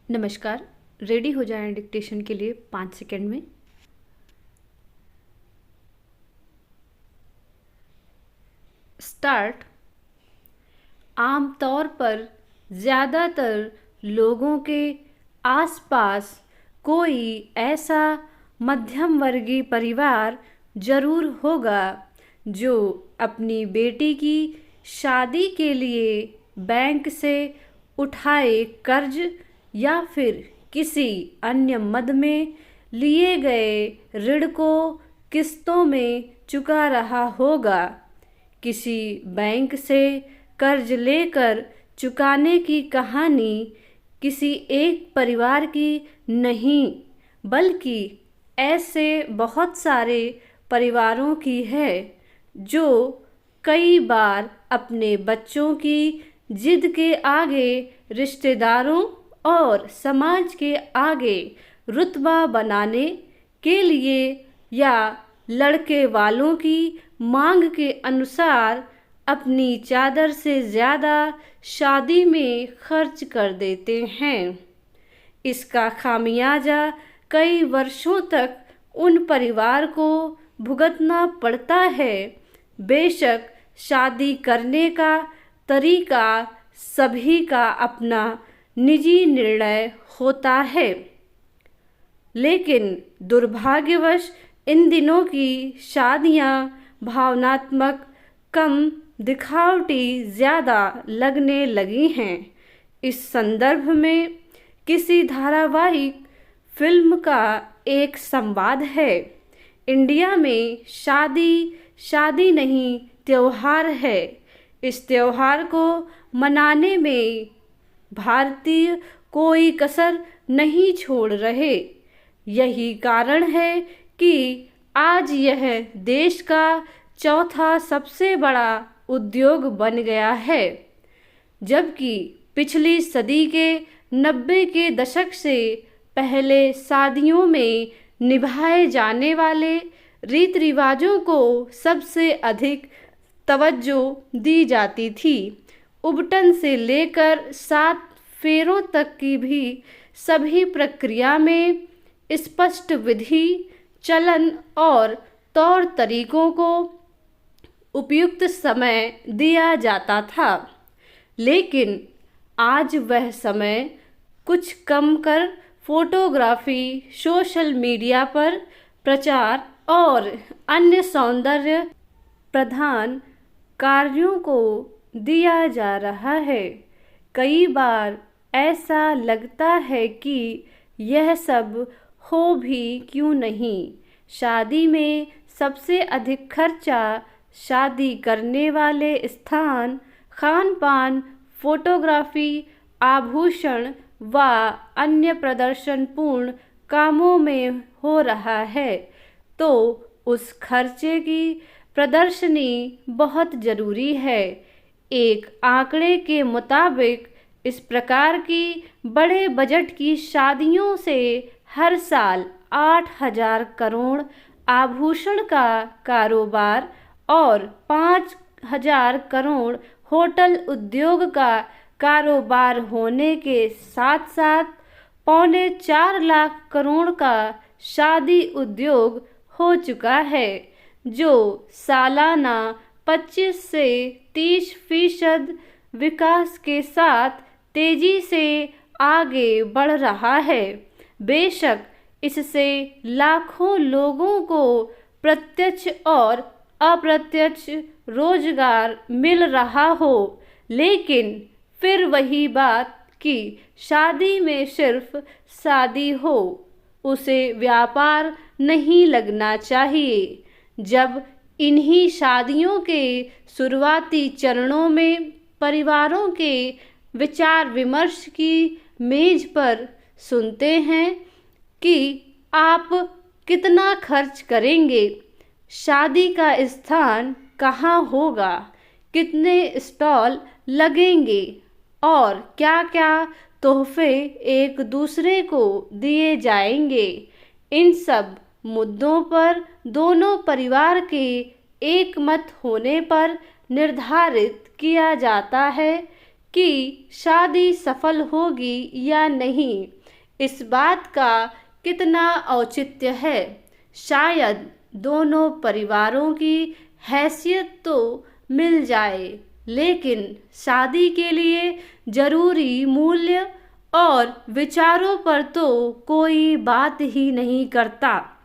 नमस्कार। रेडी हो जाएं डिक्टेशन के लिए 5 सेकंड में। स्टार्ट। आमतौर पर ज़्यादातर लोगों के आसपास कोई ऐसा मध्यम वर्गीय परिवार जरूर होगा जो अपनी बेटी की शादी के लिए बैंक से उठाए कर्ज या फिर किसी अन्य मद में लिए गए ऋण को किस्तों में चुका रहा होगा। किसी बैंक से कर्ज लेकर चुकाने की कहानी किसी एक परिवार की नहीं, बल्कि ऐसे बहुत सारे परिवारों की है जो कई बार अपने बच्चों की जिद के आगे रिश्तेदारों और समाज के आगे रुतबा बनाने के लिए या लड़के वालों की मांग के अनुसार अपनी चादर से ज़्यादा शादी में खर्च कर देते हैं। इसका खामियाजा कई वर्षों तक उन परिवार को भुगतना पड़ता है। बेशक शादी करने का तरीका सभी का अपना निजी निर्णय होता है, लेकिन दुर्भाग्यवश इन दिनों की शादियां भावनात्मक कम दिखावटी ज़्यादा लगने लगी हैं। इस संदर्भ में किसी धारावाहिक फिल्म का एक संवाद है। इंडिया में शादी शादी नहीं त्योहार है। इस त्योहार को मनाने में भारतीय कोई कसर नहीं छोड़ रहे। यही कारण है कि आज यह देश का चौथा सबसे बड़ा उद्योग बन गया है, जबकि पिछली सदी के 90 के दशक से पहले शादियों में निभाए जाने वाले रीति रिवाजों को सबसे अधिक तवज्जो दी जाती थी। उबटन से लेकर 7 फेरों तक की भी सभी प्रक्रिया में स्पष्ट विधि, चलन और तौर तरीकों को उपयुक्त समय दिया जाता था। लेकिन आज वह समय कुछ कम कर फोटोग्राफी, सोशल मीडिया पर प्रचार और अन्य सौंदर्य प्रधान कार्यों को दिया जा रहा है। कई बार ऐसा लगता है कि यह सब हो भी क्यों नहीं। शादी में सबसे अधिक खर्चा शादी करने वाले स्थान, खान पान, फोटोग्राफी, आभूषण व अन्य प्रदर्शनपूर्ण कामों में हो रहा है, तो उस खर्चे की प्रदर्शनी बहुत ज़रूरी है। एक आंकड़े के मुताबिक इस प्रकार की बड़े बजट की शादियों से हर साल 8,000 करोड़ आभूषण का कारोबार और 5,000 करोड़ होटल उद्योग का कारोबार होने के साथ साथ 3.25 लाख करोड़ का शादी उद्योग हो चुका है, जो सालाना 25 से 30% विकास के साथ तेजी से आगे बढ़ रहा है। बेशक इससे लाखों लोगों को प्रत्यक्ष और अप्रत्यक्ष रोजगार मिल रहा हो, लेकिन फिर वही बात कि शादी में सिर्फ शादी हो, उसे व्यापार नहीं लगना चाहिए। जब इन्हीं शादियों के शुरुआती चरणों में परिवारों के विचार विमर्श की मेज पर सुनते हैं कि आप कितना खर्च करेंगे, शादी का स्थान कहाँ होगा, कितने स्टॉल लगेंगे और क्या क्या तोहफे एक दूसरे को दिए जाएंगे, इन सब मुद्दों पर दोनों परिवार के एक मत होने पर निर्धारित किया जाता है कि शादी सफल होगी या नहीं, इस बात का कितना औचित्य है। शायद दोनों परिवारों की हैसियत तो मिल जाए, लेकिन शादी के लिए जरूरी मूल्य और विचारों पर तो कोई बात ही नहीं करता।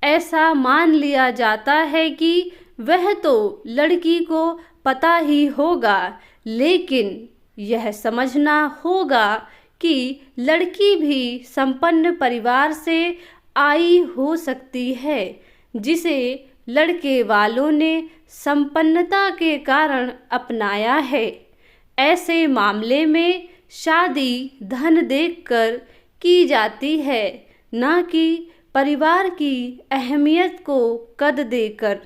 ऐसा मान लिया जाता है कि वह तो लड़की को पता ही होगा, लेकिन यह समझना होगा कि लड़की भी संपन्न परिवार से आई हो सकती है, जिसे लड़के वालों ने संपन्नता के कारण अपनाया है। ऐसे मामले में शादी धन देखकर की जाती है, न कि परिवार की अहमियत को कद देकर।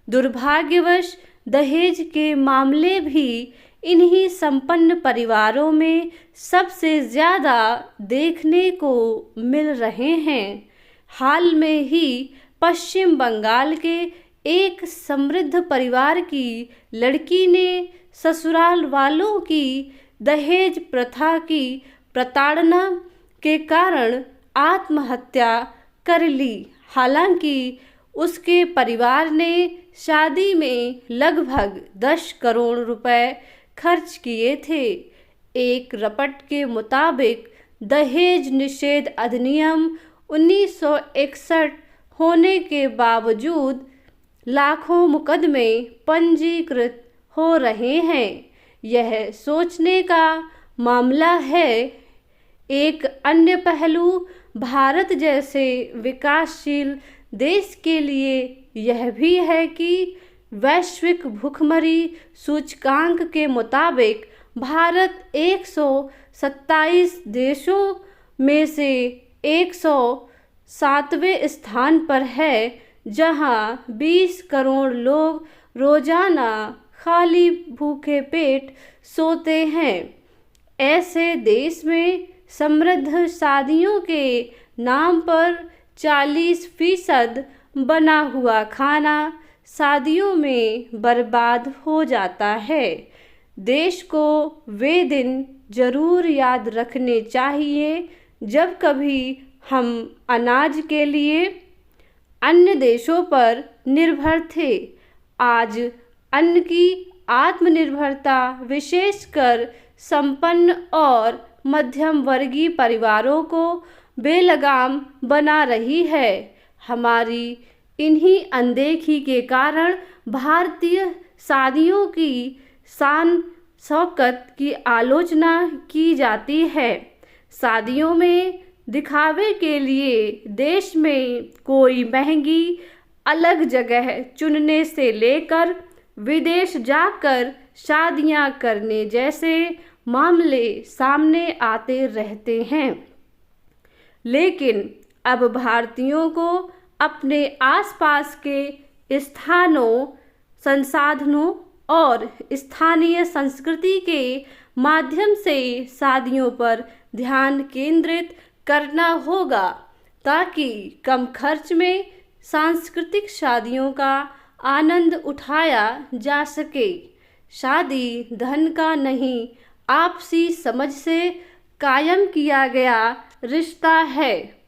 दुर्भाग्यवश दहेज के मामले भी इन्हीं संपन्न परिवारों में सबसे ज़्यादा देखने को मिल रहे हैं। हाल में ही पश्चिम बंगाल के एक समृद्ध परिवार की लड़की ने ससुराल वालों की दहेज प्रथा की प्रताड़ना के कारण आत्महत्या कर ली। हालांकि उसके परिवार ने शादी में लगभग 10 करोड़ रुपए खर्च किए थे। एक रपट के मुताबिक दहेज निषेध अधिनियम 1961 होने के बावजूद लाखों मुकदमे पंजीकृत हो रहे हैं। यह सोचने का मामला है। एक अन्य पहलू भारत जैसे विकासशील देश के लिए यह भी है कि वैश्विक भुखमरी सूचकांक के मुताबिक भारत 127 देशों में से 107वें स्थान पर है, जहां 20 करोड़ लोग रोजाना खाली भूखे पेट सोते हैं। ऐसे देश में समृद्ध शादियों के नाम पर 40% बना हुआ खाना शादियों में बर्बाद हो जाता है। देश को वे दिन जरूर याद रखने चाहिए जब कभी हम अनाज के लिए अन्य देशों पर निर्भर थे। आज अन्न की आत्मनिर्भरता विशेषकर संपन्न और मध्यम वर्गीय परिवारों को बेलगाम बना रही है। हमारी इन्हीं अनदेखी के कारण भारतीय शादियों की शान शौकत की आलोचना की जाती है। शादियों में दिखावे के लिए देश में कोई महंगी अलग जगह चुनने से लेकर विदेश जाकर शादियां करने जैसे मामले सामने आते रहते हैं। लेकिन अब भारतीयों को अपने आसपास के स्थानों, संसाधनों और स्थानीय संस्कृति के माध्यम से शादियों पर ध्यान केंद्रित करना होगा, ताकि कम खर्च में सांस्कृतिक शादियों का आनंद उठाया जा सके। शादी धन का नहीं, आपसी समझ से कायम किया गया रिश्ता है।